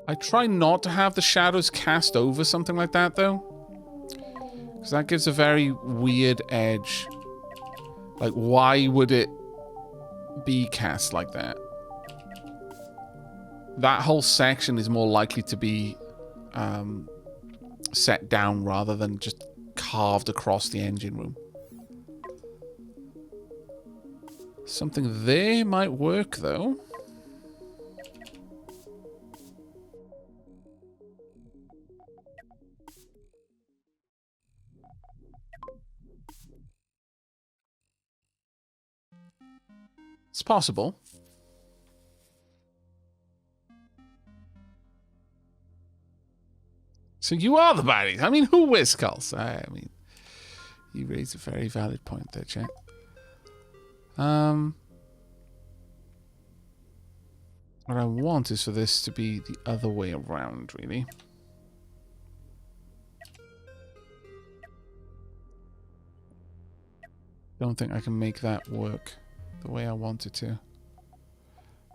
I try not to have the shadows cast over something like that, though. Because that gives a very weird edge. Like, why would it be cast like that? That whole section is more likely to be set down rather than just carved across the engine room. Something there might work, though. It's possible. So you are the baddies. I mean, who wears skulls? I mean, you raise a very valid point there, Chet. What I want is for this to be the other way around, really. Don't think I can make that work the way I want it to.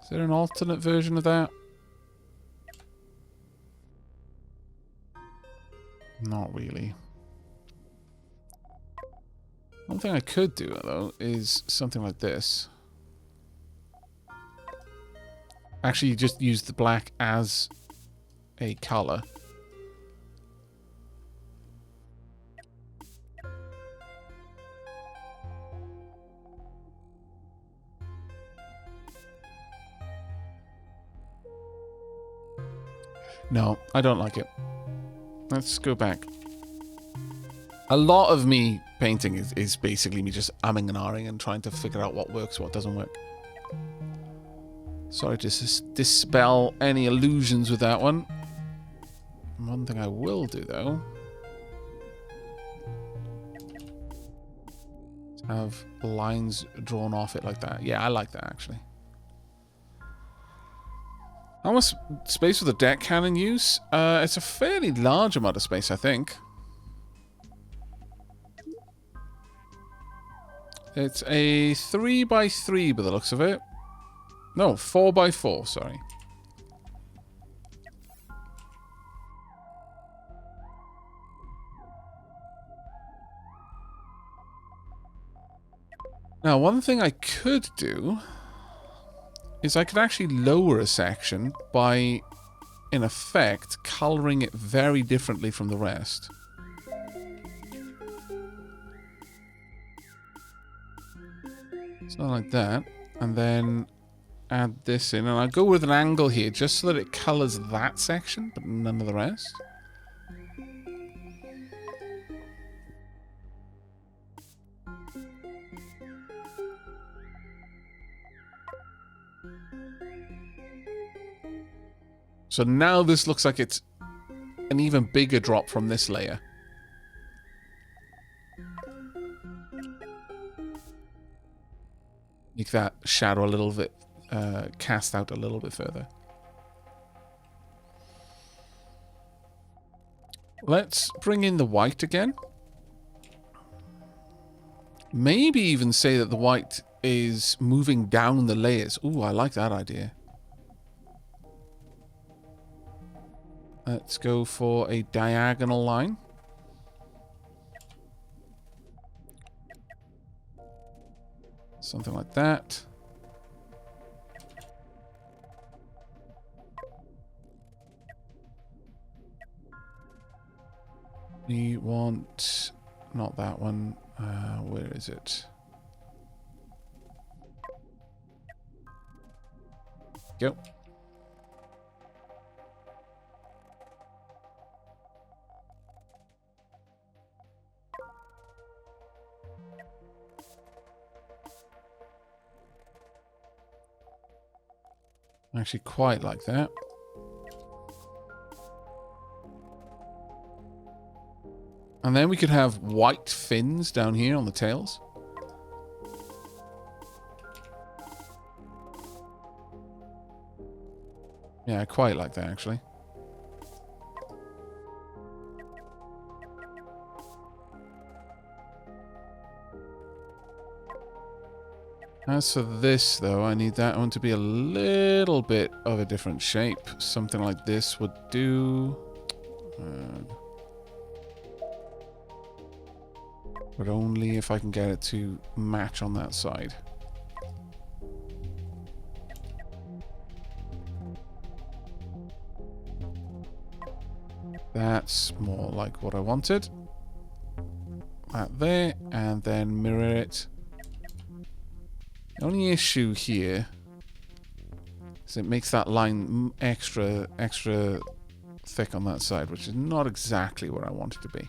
Is there an alternate version of that? Not really. One thing I could do, though, is something like this. Actually, just use the black as a color. No, I don't like it. Let's go back. A lot of me painting is basically me just umming and ahhing and trying to figure out what works, what doesn't work. Sorry to dispel any illusions with that one. One thing I will do, though, is have lines drawn off it like that. Yeah, I like that, actually. How much space will the deck cannon use? It's a fairly large amount of space, I think. It's a 3x3 by the looks of it. No, 4x4, sorry. Now, one thing I could do is I could actually lower a section by, in effect, coloring it very differently from the rest. Something like that. And then add this in. And I'll go with an angle here just so that it colors that section, but none of the rest. So now this looks like it's an even bigger drop from this layer. Make that shadow a little bit, cast out a little bit further. Let's bring in the white again. Maybe even say that the white is moving down the layers. Ooh, I like that idea. Let's go for a diagonal line. Something like that. We want... not that one. Where is it? Go. I actually quite like that. And then we could have white fins down here on the tails. Yeah, I quite like that, actually. As for this, though, I need that one to be a little bit of a different shape. Something like this would do. But only if I can get it to match on that side. That's more like what I wanted. That there, and then mirror it. The only issue here is it makes that line extra thick on that side, which is not exactly what I want it to be.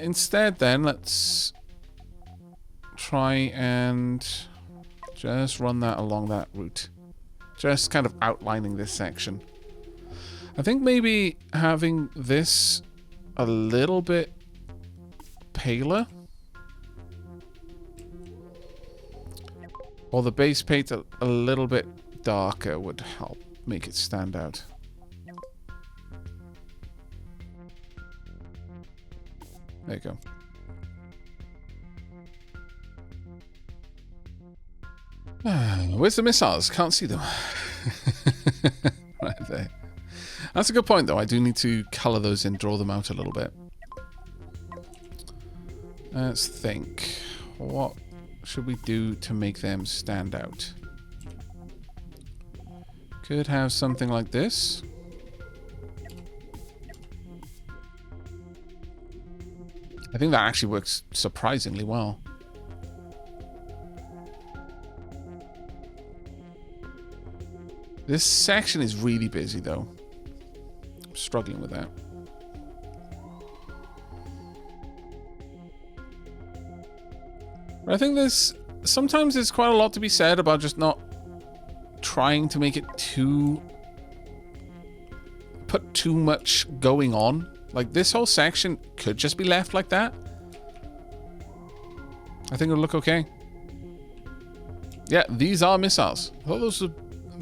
Instead, then, let's try and just run that along that route. Just kind of outlining this section. I think maybe having this a little bit paler, or the base paint a little bit darker would help make it stand out. There you go. Where's the missiles? Can't see them. Right there. That's a good point, though. I do need to color those in, draw them out a little bit. Let's think. What should we do to make them stand out? Could have something like this. I think that actually works surprisingly well. This section is really busy, though. I'm struggling with that. But I think sometimes there's quite a lot to be said about just not trying to make it put too much going on. Like, this whole section could just be left like that. I think it'll look okay. Yeah, these are missiles. I thought those were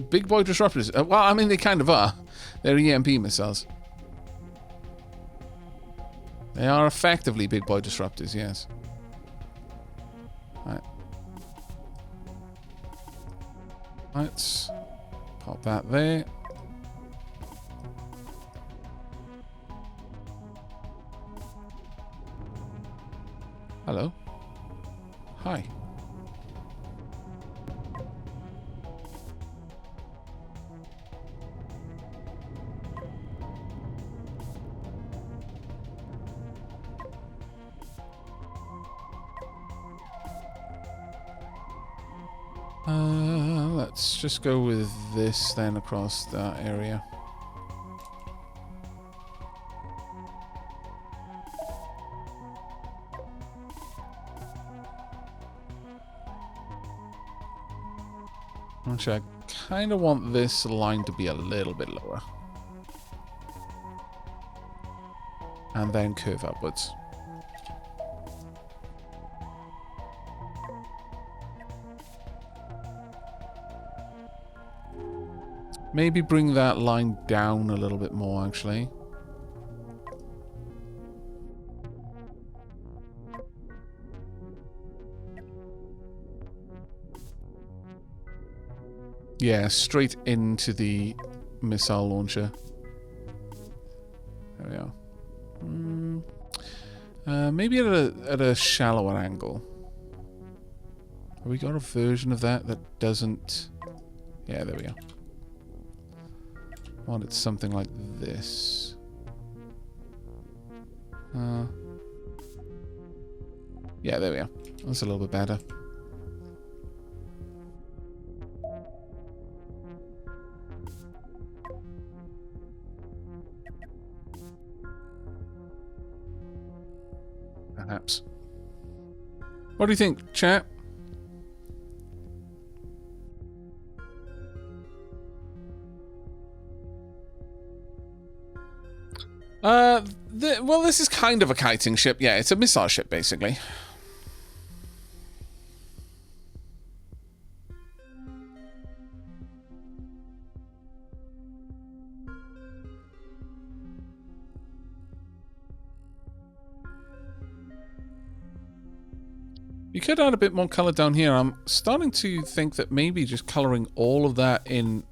big boy disruptors. Well, I mean, they kind of are. They're EMP missiles. They are effectively big boy disruptors, yes. Right. Let's pop that there. Hello. Hi. Let's just go with this then across that area. Actually, I kind of want this line to be a little bit lower. And then curve upwards. Maybe bring that line down a little bit more, actually. Yeah, straight into the missile launcher. There we are. Maybe at a shallower angle. Have we got a version of that doesn't... Yeah, there we are. I want it something like this. Yeah, there we are. That's a little bit better. Perhaps. What do you think, chat? Well, this is kind of a kiting ship. Yeah, it's a missile ship, basically. You could add a bit more color down here. I'm starting to think that maybe just coloring all of that in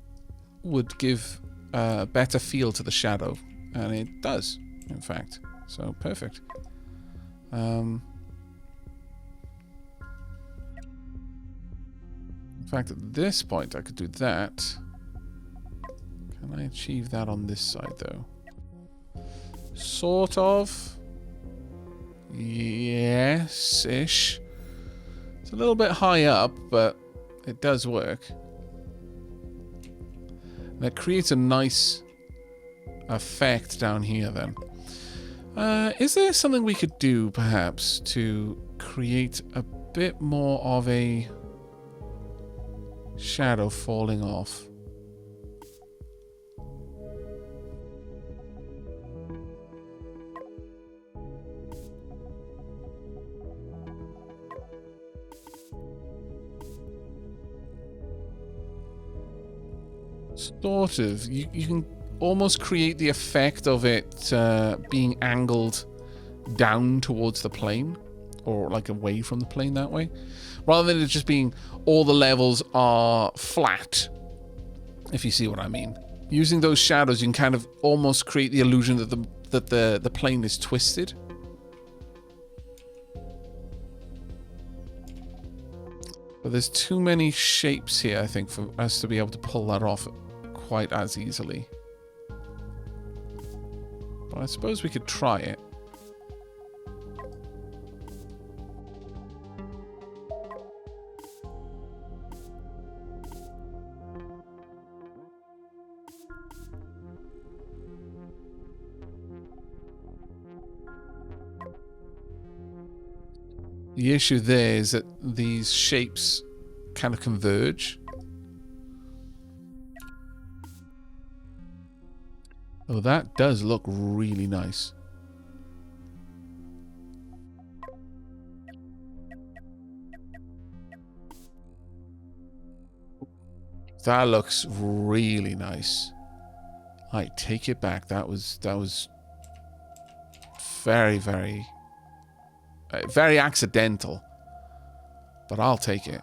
would give a better feel to the shadow. And it does, in fact. So, perfect. In fact, at this point, I could do that. Can I achieve that on this side, though? Sort of. Yes-ish. It's a little bit high up, but it does work. And that creates a nice effect down here, then. Is there something we could do, perhaps, to create a bit more of a shadow falling off? Sort of. You can almost create the effect of it being angled down towards the plane, or like away from the plane that way, rather than it just being all the levels are flat, if you see what I mean. Using those shadows, you can kind of almost create the illusion that the plane is twisted. But there's too many shapes here, I think, for us to be able to pull that off quite as easily. But I suppose we could try it. The issue there is that these shapes kind of converge. Oh, that does look really nice. That looks really nice. I take it back. That was very, very, very accidental. But I'll take it.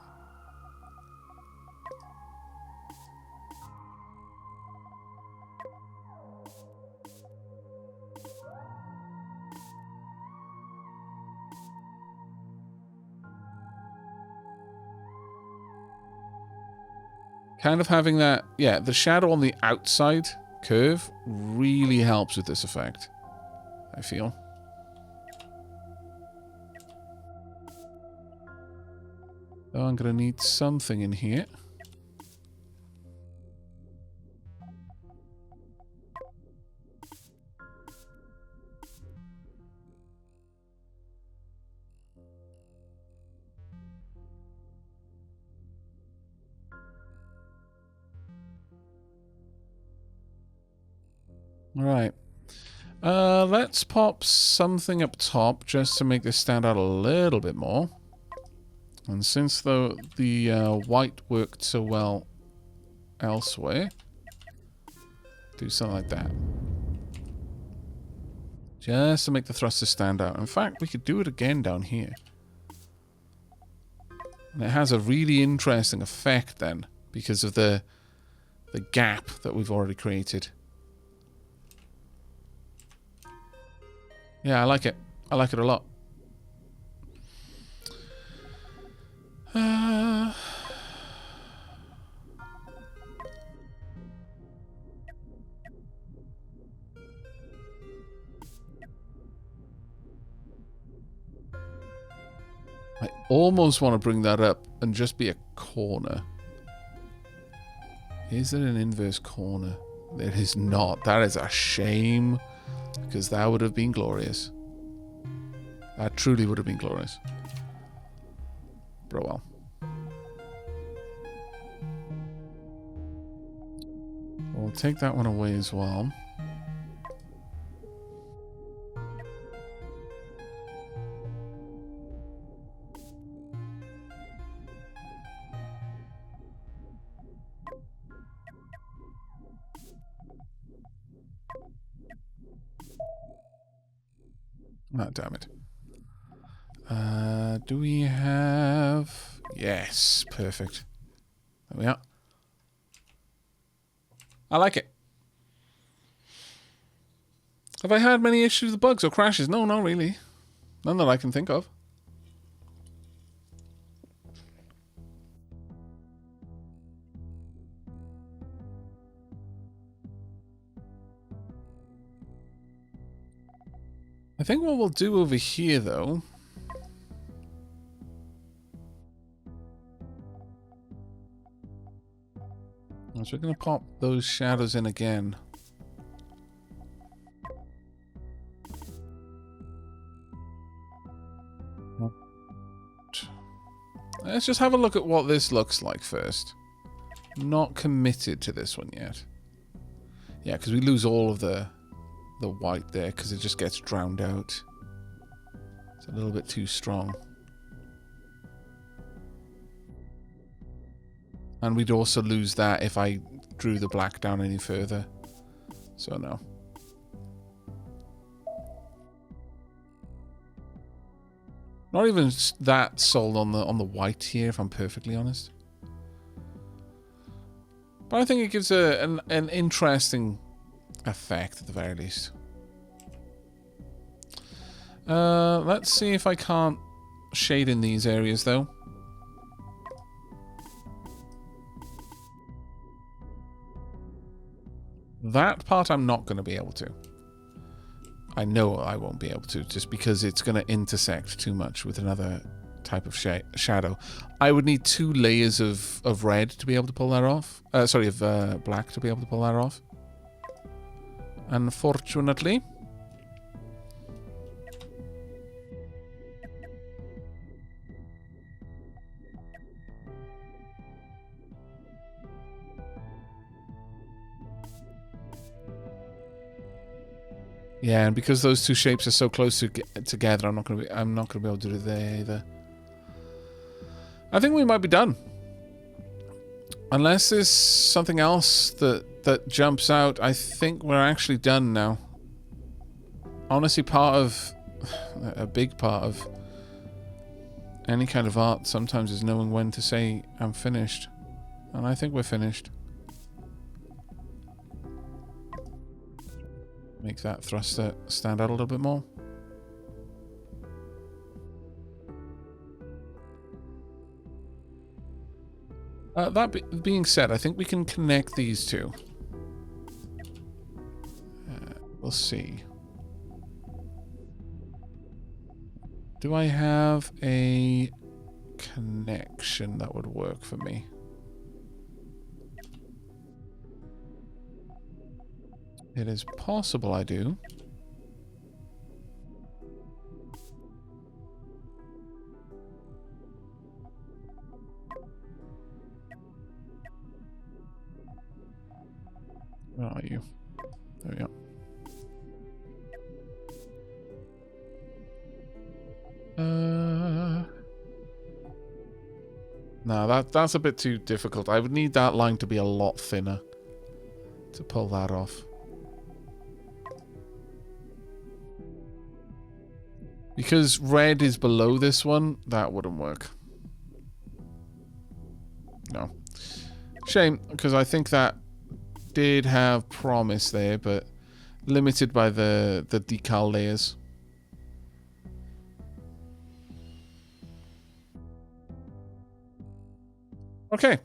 Kind of having that, yeah, the shadow on the outside curve really helps with this effect, I feel. Oh, I'm going to need something in here. Right. Let's pop something up top just to make this stand out a little bit more. And since the white worked so well elsewhere, do something like that. Just to make the thrusters stand out. In fact, we could do it again down here. And it has a really interesting effect then, because of the gap that we've already created. Yeah, I like it. I like it a lot. I almost want to bring that up and just be a corner. Is it an inverse corner? It is not. That is a shame. Because that would have been glorious. That truly would have been glorious. But well. We'll take that one away as well. Oh, damn it. Do we have... Yes, perfect. There we are. I like it. Have I had many issues with bugs or crashes? No, not really. None that I can think of. I think what we'll do over here, though... is we're going to pop those shadows in again. Let's just have a look at what this looks like first. Not committed to this one yet. Yeah, because we lose all of the white there because it just gets drowned out. It's a little bit too strong. And we'd also lose that if I drew the black down any further. So no. Not even that sold on the white here, if I'm perfectly honest. But I think it gives an interesting effect at the very least. Let's see if I can't shade in these areas though. That part I'm not going to be able to. I know I won't be able to, just because it's going to intersect too much with another type of shadow. I would need 2 layers of red to be able to pull that off. Sorry, of black to be able to pull that off. Unfortunately. Yeah, and because those two shapes are so close together, I'm not gonna be able to do that either. I think we might be done, unless there's something else that jumps out. I think we're actually done now. Honestly, a big part of any kind of art sometimes is knowing when to say I'm finished, and I think we're finished. Make that thruster stand out a little bit more. That being said, I think we can connect these two. We'll see. Do I have a connection that would work for me? It is possible I do. Where are you? There we go. No, that's a bit too difficult. I would need that line to be a lot thinner to pull that off. Because red is below this one, that wouldn't work. No. Shame, because I think that did have promise there, but limited by the decal layers. Okay.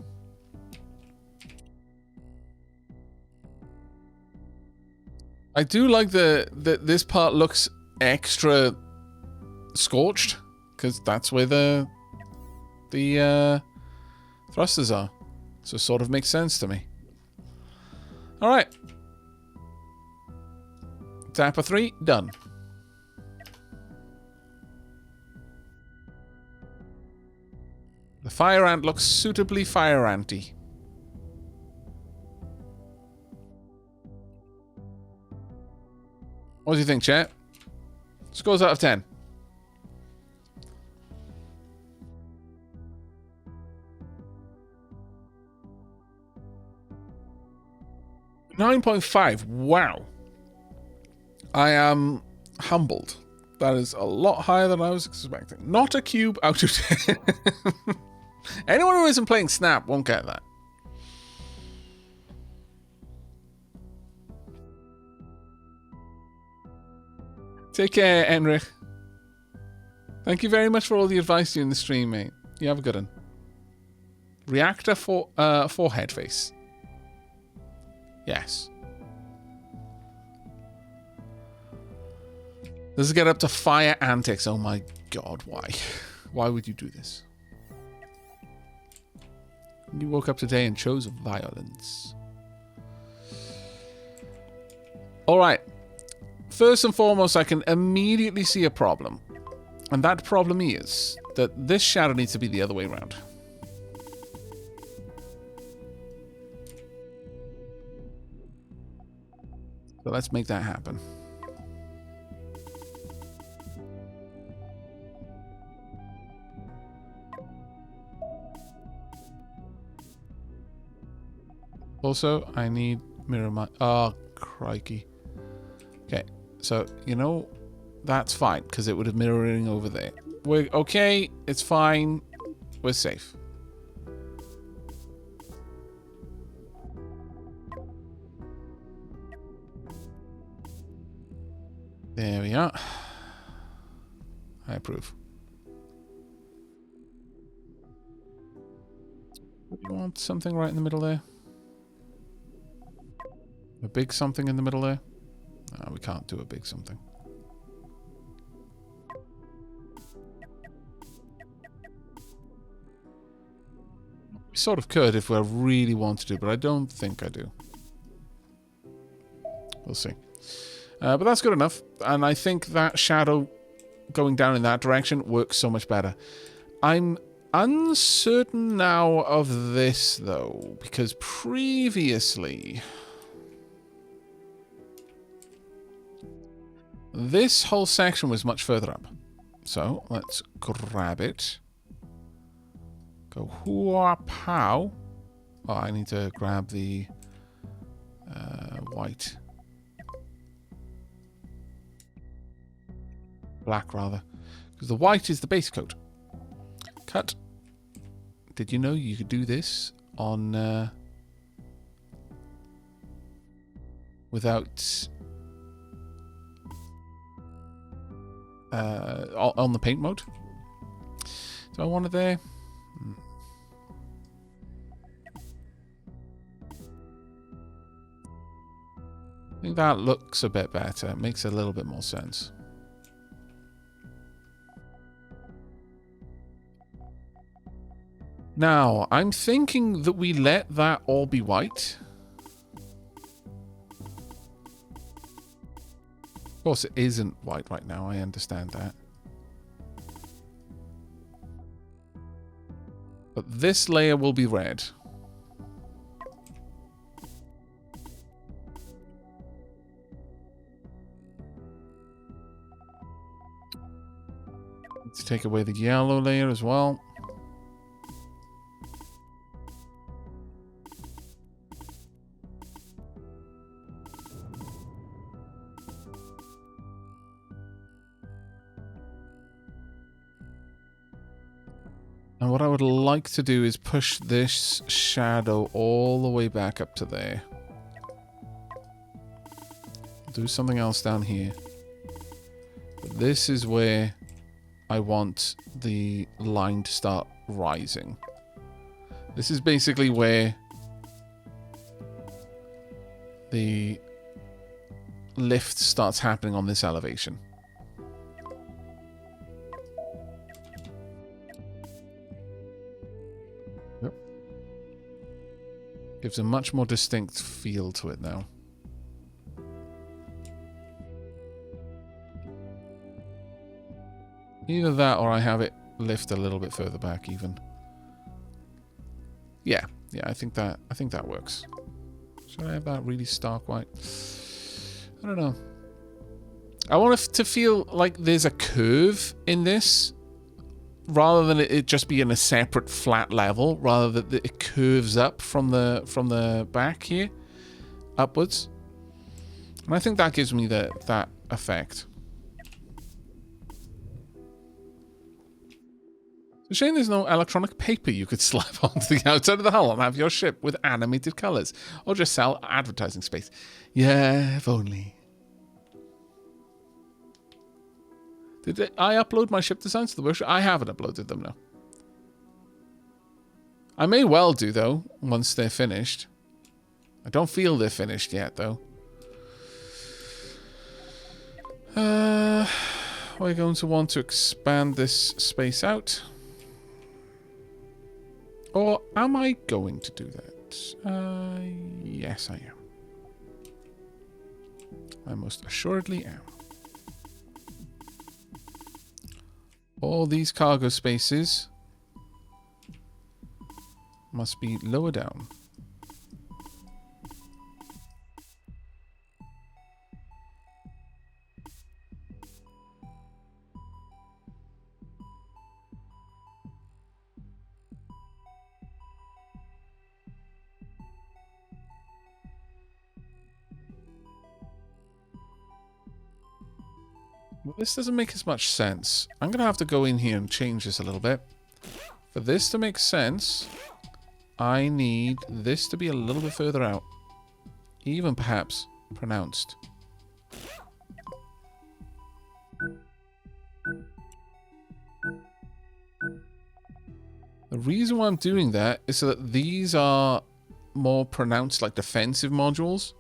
I do like this part looks extra scorched, because that's where the thrusters are. So it sort of makes sense to me. Alright. Tapper 3, done. The fire ant looks suitably fire anty. What do you think, chat? Scores out of 10. .5. Wow. I am humbled. That is a lot higher than I was expecting. Not a cube out of 10. Anyone who isn't playing Snap won't get that. Take care, Enrich. Thank you very much for all the advice during the stream, mate. You have a good one. Reactor for head face. Yes. Does it get up to fire antics? Oh my god, why? Why would you do this? You woke up today and chose violence. Alright. First and foremost, I can immediately see a problem. And that problem is that this shadow needs to be the other way around. So let's make that happen. Also, I need mirror my... Oh, crikey. Okay, so, you know, that's fine, because it would have mirroring over there. We're okay, it's fine, we're safe. There we are. I approve. You want something right in the middle there? A big something in the middle there? No, we can't do a big something. We sort of could if we really wanted to, but I don't think I do. We'll see. But that's good enough. And I think that shadow going down in that direction works so much better. I'm uncertain now of this, though, because previously... this whole section was much further up. So, let's grab it. Go whoa-pow. Oh, I need to grab the white. Black, rather. Because the white is the base coat. Cut. Did you know you could do this on... without... on the paint mode. Do I want it there? I think that looks a bit better. It makes a little bit more sense. Now, I'm thinking that we let that all be white. Of course, it isn't white right now. I understand that. But this layer will be red. Let's take away the yellow layer as well. And what I would like to do is push this shadow all the way back up to there. Do something else down here. But this is where I want the line to start rising. This is basically where the lift starts happening on this elevation. Gives a much more distinct feel to it now. Either that or I have it lift a little bit further back even. Yeah, I think that works. Should I have that really stark white? I don't know. I want it to feel like there's a curve in this. Rather than it just be in a separate flat level, rather that it curves up from the back here, upwards. And I think that gives me that effect. It's a shame there's no electronic paper you could slap onto the outside of the hull and have your ship with animated colours. Or just sell advertising space. Yeah, if only. Did I upload my ship designs to the workshop? I haven't uploaded them, no. I may well do, though, once they're finished. I don't feel they're finished yet, though. We're going to want to expand this space out. Or am I going to do that? Yes, I am. I most assuredly am. All these cargo spaces must be lower down. Well, this doesn't make as much sense. I'm going to have to go in here and change this a little bit. For this to make sense, I need this to be a little bit further out. Even perhaps pronounced. The reason why I'm doing that is so that these are more pronounced, like defensive modules,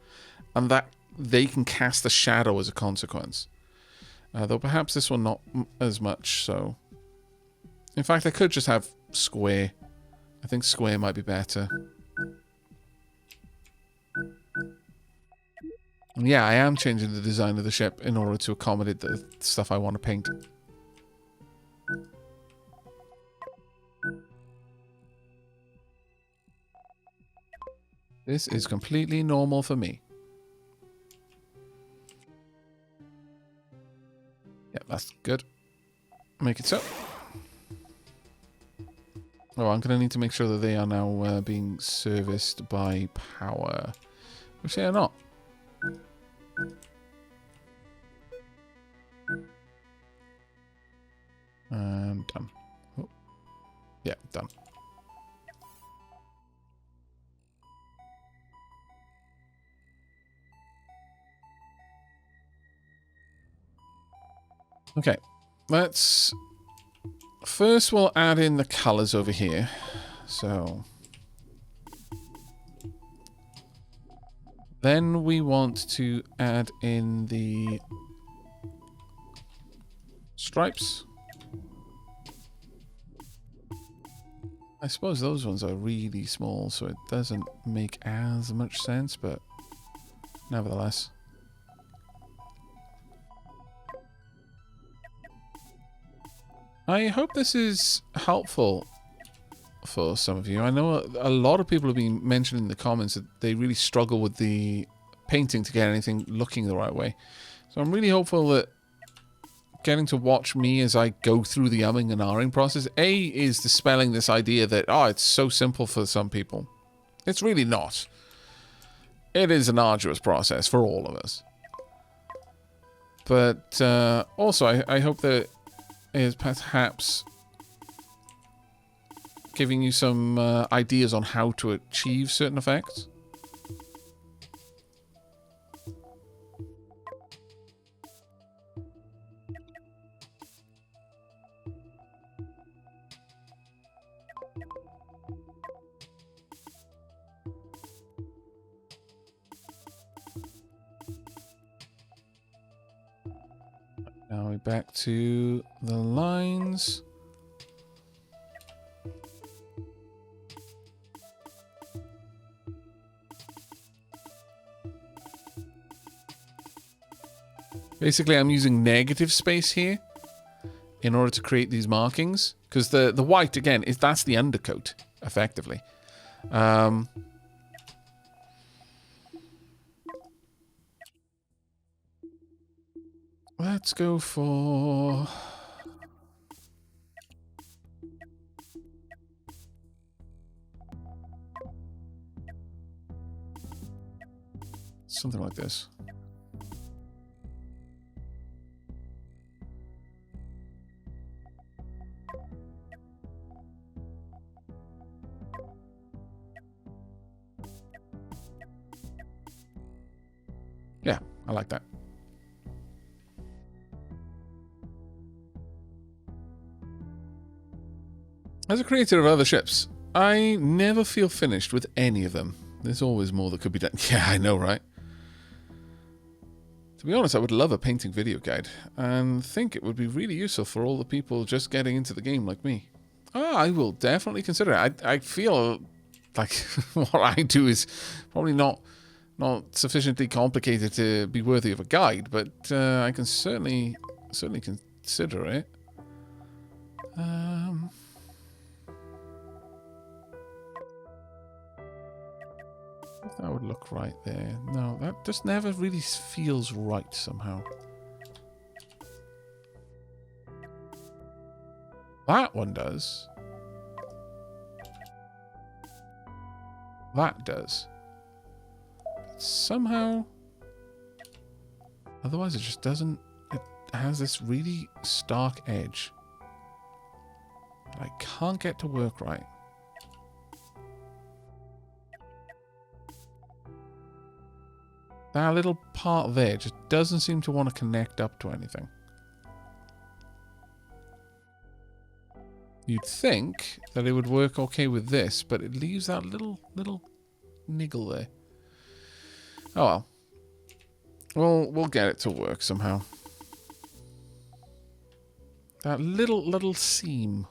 and that they can cast a shadow as a consequence. Though perhaps this one not as much so. In fact, I could just have square. I think square might be better. And yeah, I am changing the design of the ship in order to accommodate the stuff I want to paint. This is completely normal for me. Yeah, that's good. Make it so. Oh, I'm going to need to make sure that they are now being serviced by power. Which they are not. Done. Oh. Yeah, done. Okay, let's... First we'll add in the colours over here. So... Then we want to add in the stripes. I suppose those ones are really small, so it doesn't make as much sense, but nevertheless. I hope this is helpful for some of you. I know a lot of people have been mentioning in the comments that they really struggle with the painting to get anything looking the right way. So I'm really hopeful that getting to watch me as I go through the umming and ahhing process, A, is dispelling this idea that, oh, it's so simple for some people. It's really not. It is an arduous process for all of us. But also, I hope that is perhaps giving you some ideas on how to achieve certain effects. Now we're back to the lines. Basically, I'm using negative space here in order to create these markings, because the white, again, that's the undercoat, effectively. Let's go for... something like this. Yeah, I like that. As a creator of other ships, I never feel finished with any of them. There's always more that could be done. Yeah, I know, right? To be honest, I would love a painting video guide, and think it would be really useful for all the people just getting into the game like me. Oh, I will definitely consider it. I feel like what I do is probably not sufficiently complicated to be worthy of a guide, but I can certainly consider it. That would look right there. No, that just never really feels right somehow. That one does. That does. But somehow... Otherwise it just doesn't... It has this really stark edge. I can't get to work right. That little part there just doesn't seem to want to connect up to anything. You'd think that it would work okay with this, but it leaves that little niggle there. Oh well. We'll get it to work somehow. That little seam.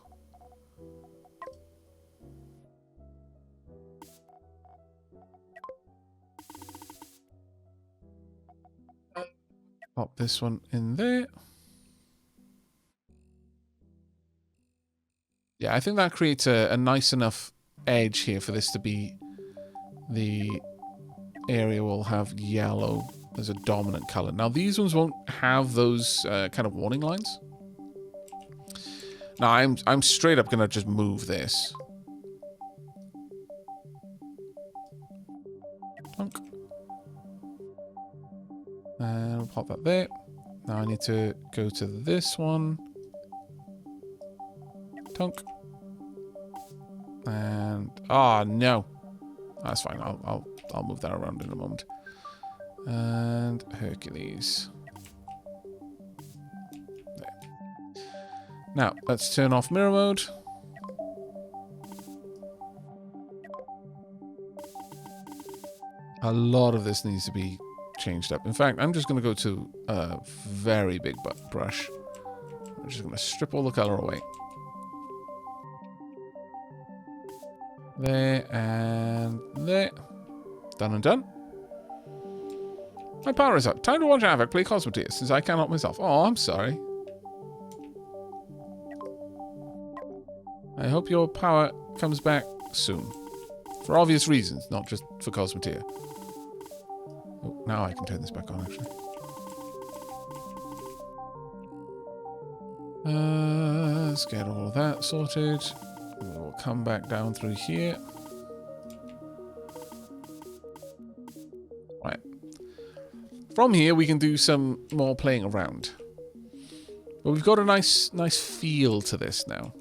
Pop this one in there. Yeah, I think that creates a nice enough edge here for this to be the area will have yellow as a dominant color. Now, these ones won't have those kind of warning lines. Now, I'm straight up gonna just move this. Plunk. And we'll pop that there. Now I need to go to this one. Tunk. And no, that's fine. I'll move that around in a moment. And Hercules. There. Now let's turn off mirror mode. A lot of this needs to be changed up. In fact, I'm just going to go to a very big brush. I'm just going to strip all the color away. There and there. Done and done. My power is up. Time to watch Aavak play Cosmoteer, since I cannot myself. Oh, I'm sorry. I hope your power comes back soon. For obvious reasons, not just for Cosmoteer. Oh, now I can turn this back on, actually. Let's get all of that sorted. We'll come back down through here. Right. From here, we can do some more playing around. But we've got a nice feel to this now.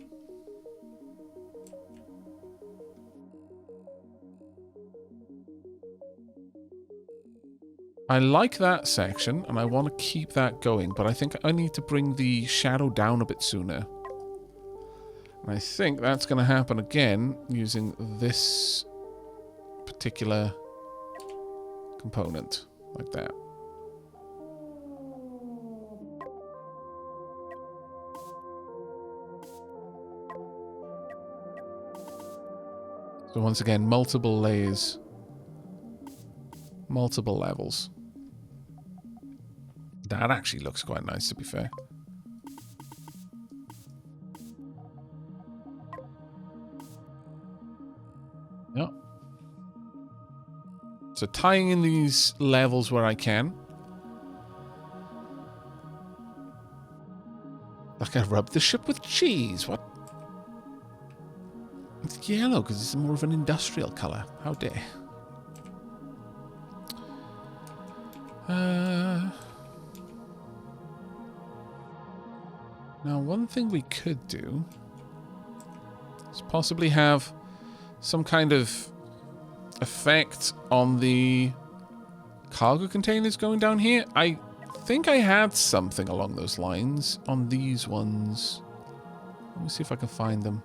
I like that section, and I want to keep that going, but I think I need to bring the shadow down a bit sooner. And I think that's going to happen again using this particular component, like that. So once again, multiple layers, multiple levels. That actually looks quite nice, to be fair. Yep. So tying in these levels where I can. Like I rubbed the ship with cheese. What? It's yellow because it's more of an industrial color. How dare. Now, one thing we could do is possibly have some kind of effect on the cargo containers going down here. I think I had something along those lines on these ones. Let me see if I can find them.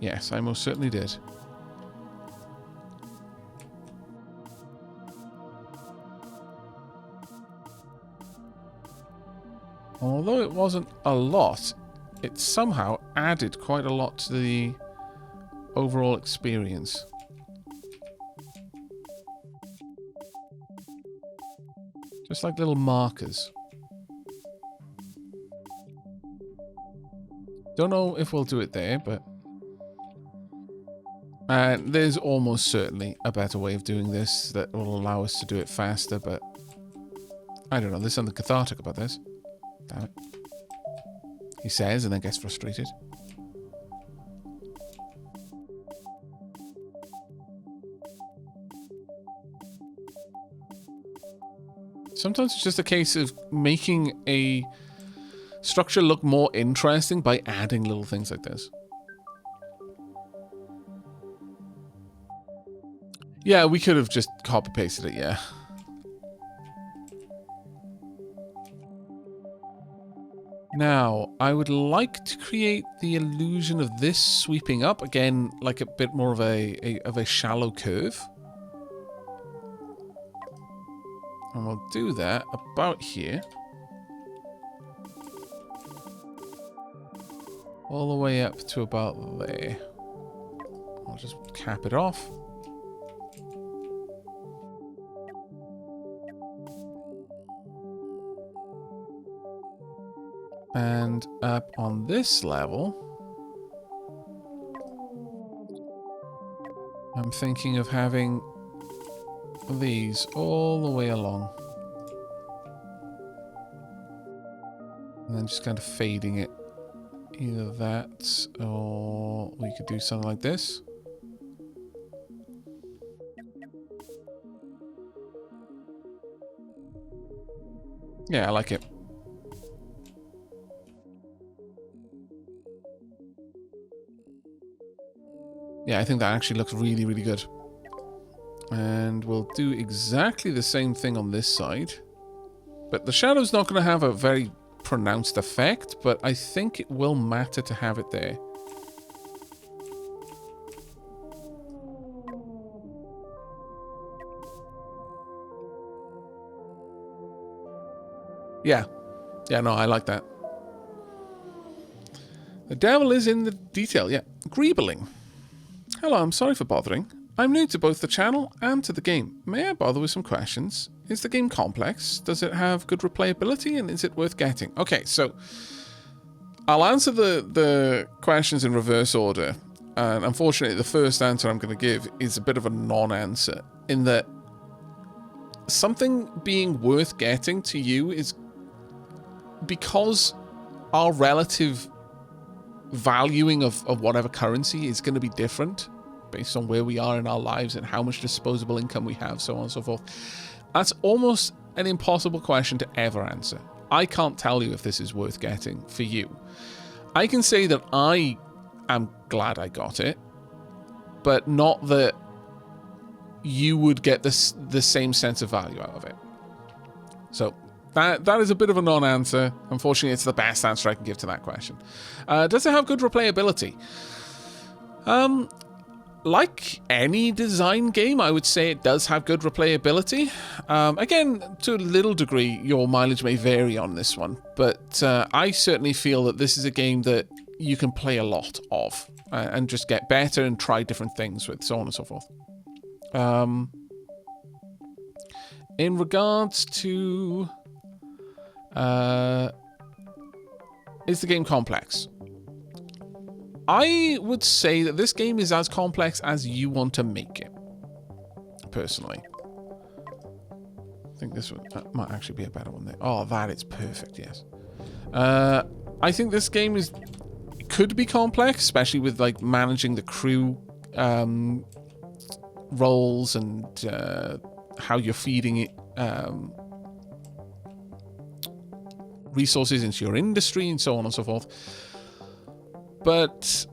Yes, I most certainly did. Although it wasn't a lot, it somehow added quite a lot to the overall experience. Just like little markers. Don't know if we'll do it there, but... there's almost certainly a better way of doing this that will allow us to do it faster, but... I don't know, there's something cathartic about this. Damn it. He says and then gets frustrated. Sometimes it's just a case of making a structure look more interesting by adding little things like this. Yeah, we could have just copy-pasted it, yeah. Now, I would like to create the illusion of this sweeping up. Again, like a bit more of a shallow curve. And we'll do that about here. All the way up to about there. I'll just cap it off. And up on this level, I'm thinking of having these all the way along. And then just kind of fading it. Either that, or we could do something like this. Yeah, I like it. Yeah, I think that actually looks really, really good. And we'll do exactly the same thing on this side. But the shadow's not going to have a very pronounced effect, but I think it will matter to have it there. Yeah. Yeah, no, I like that. The devil is in the detail, yeah. Greebling. Hello, I'm sorry for bothering. I'm new to both the channel and to the game. May I bother with some questions? Is the game complex? Does it have good replayability? And is it worth getting? Okay, so I'll answer the questions in reverse order. And unfortunately, the first answer I'm going to give is a bit of a non-answer. In that something being worth getting to you is because our relative valuing of whatever currency is going to be different based on where we are in our lives and how much disposable income we have, so on and so forth. That's almost an impossible question to ever answer. I can't tell you if this is worth getting for you. I can say that I am glad I got it, but not that you would get the same sense of value out of it. So that is a bit of a non-answer. Unfortunately, it's the best answer I can give to that question. Does it have good replayability? Like any design game, I would say it does have good replayability. Again, to a little degree, your mileage may vary on this one, but I certainly feel that this is a game that you can play a lot of and just get better and try different things with, so on and so forth. In regards to... is the game complex? I would say that this game is as complex as you want to make it, personally. I think this that might actually be a better one there. Oh, that is perfect, yes. I think this game could be complex, especially with like managing the crew roles and how you're feeding it resources into your industry and so on and so forth. But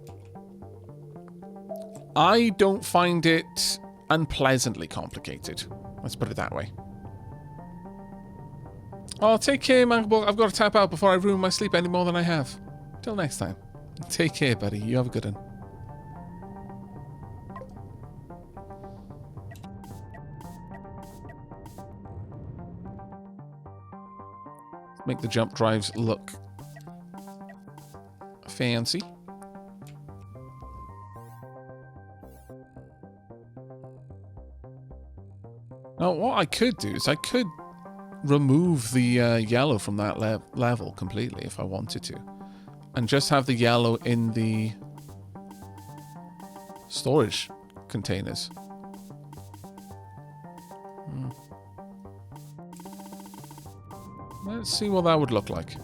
I don't find it unpleasantly complicated. Let's put it that way. Oh, take care, Mankable. I've got to tap out before I ruin my sleep any more than I have. Till next time. Take care, buddy. You have a good one. Make the jump drives look fancy. Now, what I could do is I could remove the yellow from that level completely if I wanted to. And just have the yellow in the storage containers. Let's see what that would look like.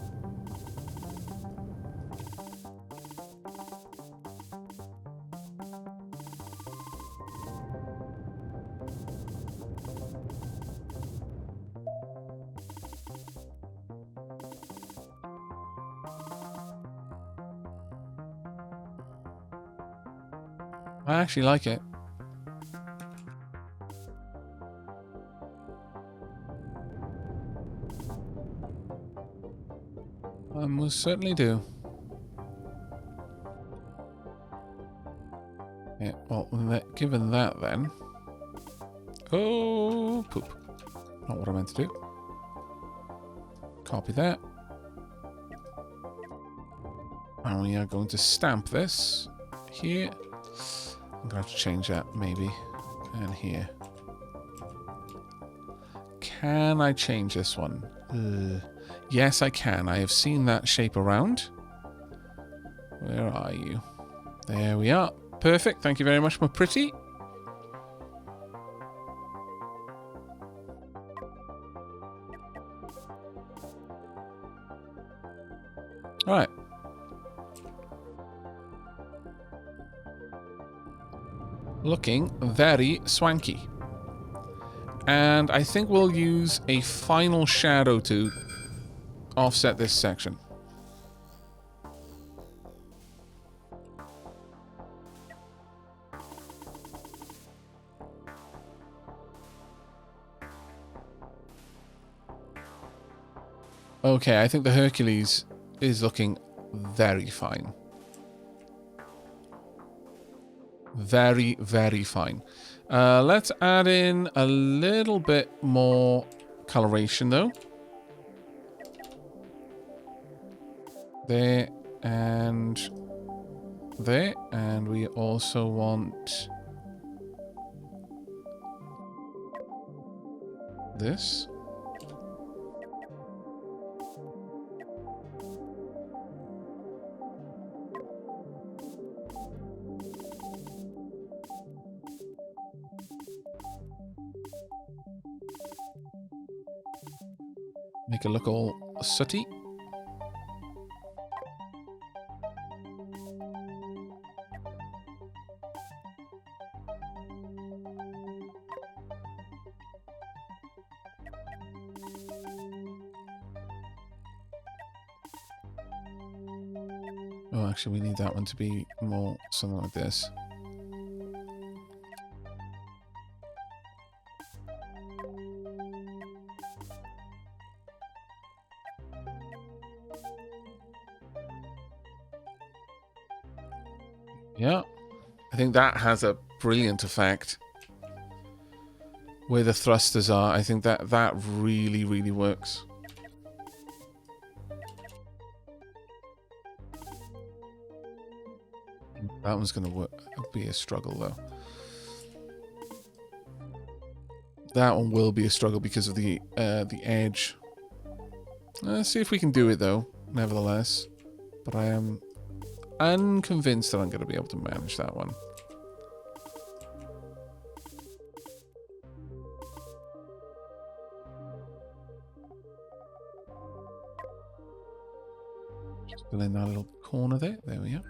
I actually like it. I most certainly do. Yeah, well, given that then... Oh, poop. Not what I meant to do. Copy that. And we are going to stamp this here. I'm going to have to change that, maybe. And here. Can I change this one? Yes, I can. I have seen that shape around. Where are you? There we are. Perfect. Thank you very much, my pretty. All right. Looking very swanky. And I think we'll use a final shadow to offset this section. Okay, I think the Hercules is looking very fine. Very, very fine. Let's add in a little bit more coloration, though. There and there. And we also want this. Make it look all sooty. Oh, actually, we need that one to be more something like this. Yeah, I think that has a brilliant effect. Where the thrusters are, I think that really, really works. That one's going to be a struggle, though. That one will be a struggle because of the edge. Let's see if we can do it, though, nevertheless. But I am unconvinced that I'm going to be able to manage that one. Just fill in that little corner there. There we are.